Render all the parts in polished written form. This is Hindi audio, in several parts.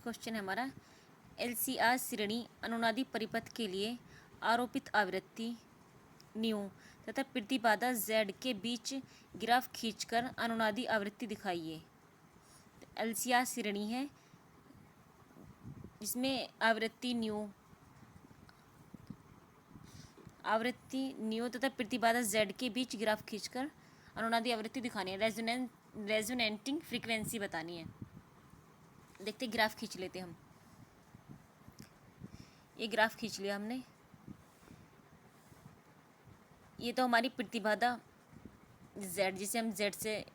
क्वेश्चन है हमारा, LCR श्रेणी अनुनादी परिपथ के लिए आरोपित आवृत्ति न्यू तथा प्रतिबाधा Z के बीच ग्राफ खींचकर अनुनादी आवृत्ति दिखाइए। LCR श्रेणी है जिसमें आवृत्ति न्यू तथा प्रतिबाधा Z के बीच ग्राफ खींचकर अनुनादी आवृत्ति दिखानी है। रेजोनेटिंग फ्रीक्वेंसी बतानी है। देखते ग्राफ खींच लेते हम। ये ग्राफ खींच लिया हमने। ये तो हमारी प्रतिबाधा Z, जिसे हम Z से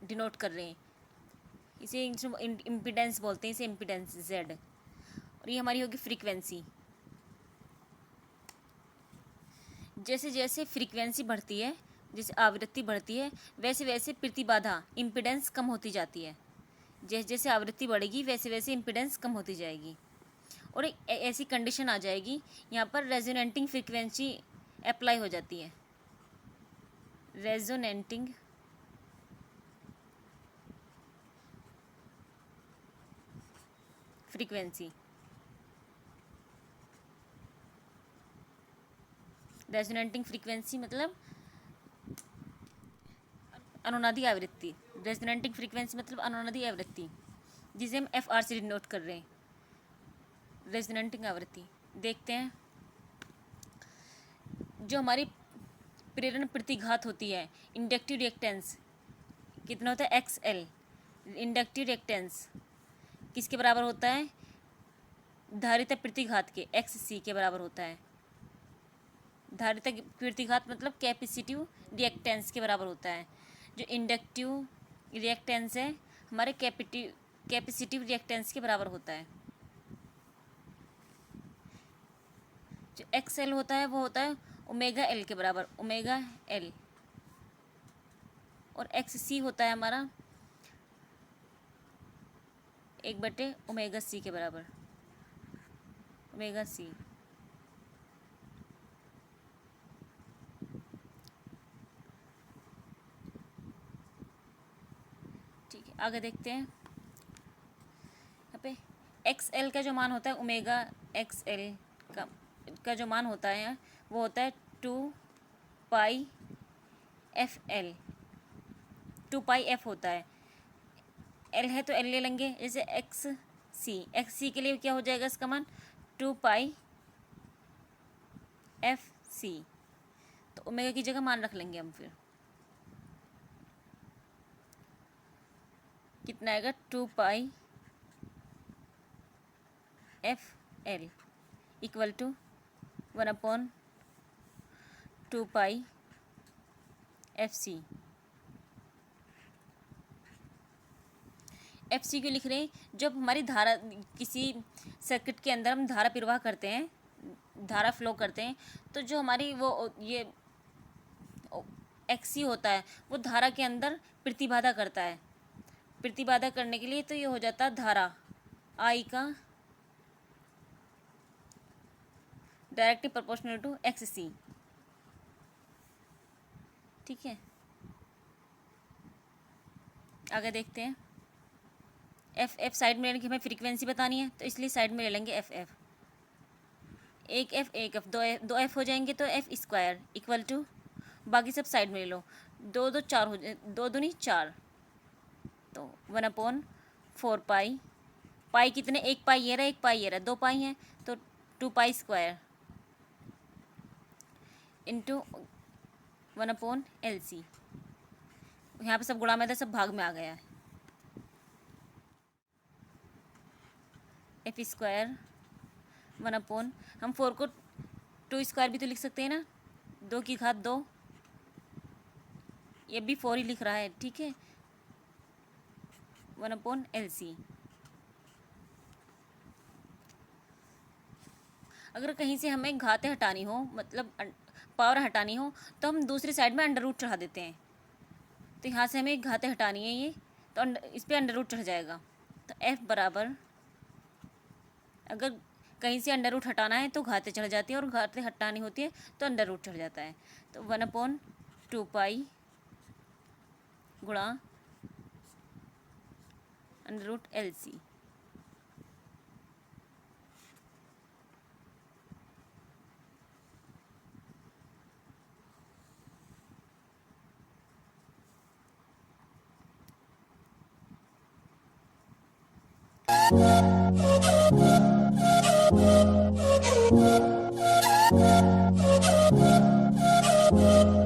डिनोट कर रहे हैं, इसे इम्पीडेंस बोलते हैं, इसे इम्पीडेंस Z। और ये हमारी होगी फ्रीक्वेंसी। जैसे जैसे फ्रीक्वेंसी बढ़ती है, जैसे आवृत्ति बढ़ती है, वैसे वैसे प्रतिबाधा इम्पीडेंस कम होती जाती है। जैसे जैसे आवृत्ति बढ़ेगी वैसे वैसे इम्पीडेंस कम होती जाएगी। और एक ऐसी कंडीशन आ जाएगी यहाँ पर रेजोनेटिंग फ्रीक्वेंसी अप्लाई हो जाती है। रेजोनेटिंग फ्रीक्वेंसी, रेजोनेटिंग फ्रीक्वेंसी मतलब अनुनादी आवृत्ति। रेजोनेटिंग फ्रीक्वेंसी मतलब अनुनादी आवृत्ति, जिसे हम FR से डिनोट कर रहे हैं, रेजोनेटिंग आवृत्ति। देखते हैं, जो हमारी प्रेरण प्रतिघात होती है, इंडक्टिव रिएक्टेंस कितना होता है, XL। इंडक्टिव रिएक्टेंस किसके बराबर होता है, धारिता प्रतिघात के XC के बराबर होता है। धारिता प्रतिघात मतलब कैपेसिटिव रिएक्टेंस के बराबर होता है। जो इंडक्टिव रिएक्टेंस है हमारे कैपेसिटिव रिएक्टेंस के बराबर होता है। जो XL होता है वो होता है ओमेगा L के बराबर, ओमेगा L। और XC होता है हमारा 1/ओमेगा C के बराबर, ओमेगा C। ठीक है, आगे देखते हैं। यहाँ पे XL का जो मान होता है, ओमेगा XL का जो मान होता है वो होता है 2πfL। 2πf होता है। L है तो L ले लेंगे, जैसे XC के लिए क्या हो जाएगा इसका मान 2πfC। तो ओमेगा की जगह मान रख लेंगे हम। फिर कितना आएगा, 2πfL equal to 1/2πfC। FC क्यों लिख रहे हैं, जब हमारी धारा किसी सर्किट के अंदर हम धारा प्रवाह करते हैं, धारा फ्लो करते हैं, तो जो हमारी वो ये XC होता है वो धारा के अंदर प्रतिबाधा करता है। प्रतिबाधा करने के लिए तो ये हो जाता है धारा I का डायरेक्टली प्रोपोर्शनल टू XC। ठीक है, आगे देखते हैं। FF साइड में लेंगे, हमें फ्रीक्वेंसी बतानी है तो इसलिए साइड में ले लेंगे FF। एक F दो F हो जाएंगे तो F² इक्वल टू, बाकी सब साइड में ले लो, 2 2 4 हो जाए, 2 दूनी 4, तो 1/4π। पाई कितने, 1 पाई ये रहा, 1 पाई ये रहा, 2 पाई हैं तो 2π² इंटू 1/LC। यहाँ पे सब गुणा में था, सब भाग में आ गया है। F² 1/, हम 4 को 2² भी तो लिख सकते हैं ना, 2 की घात 2, ये भी 4 ही लिख रहा है। ठीक है, 1/LC। अगर कहीं से हमें घातें हटानी हो, मतलब पावर हटानी हो, तो हम दूसरी साइड में अंडर रूट चढ़ा देते हैं। तो यहाँ से हमें घातें हटानी है ये, तो इस पर अंडर रूट चढ़ जाएगा। तो F बराबर, अगर कहीं से अंडर रूट हटाना है तो घातें चढ़ जाती है, और घातें हटानी होती है तो अंडर रूट चढ़ जाता है। तो 1/2π गुणा अंडर रूट LC।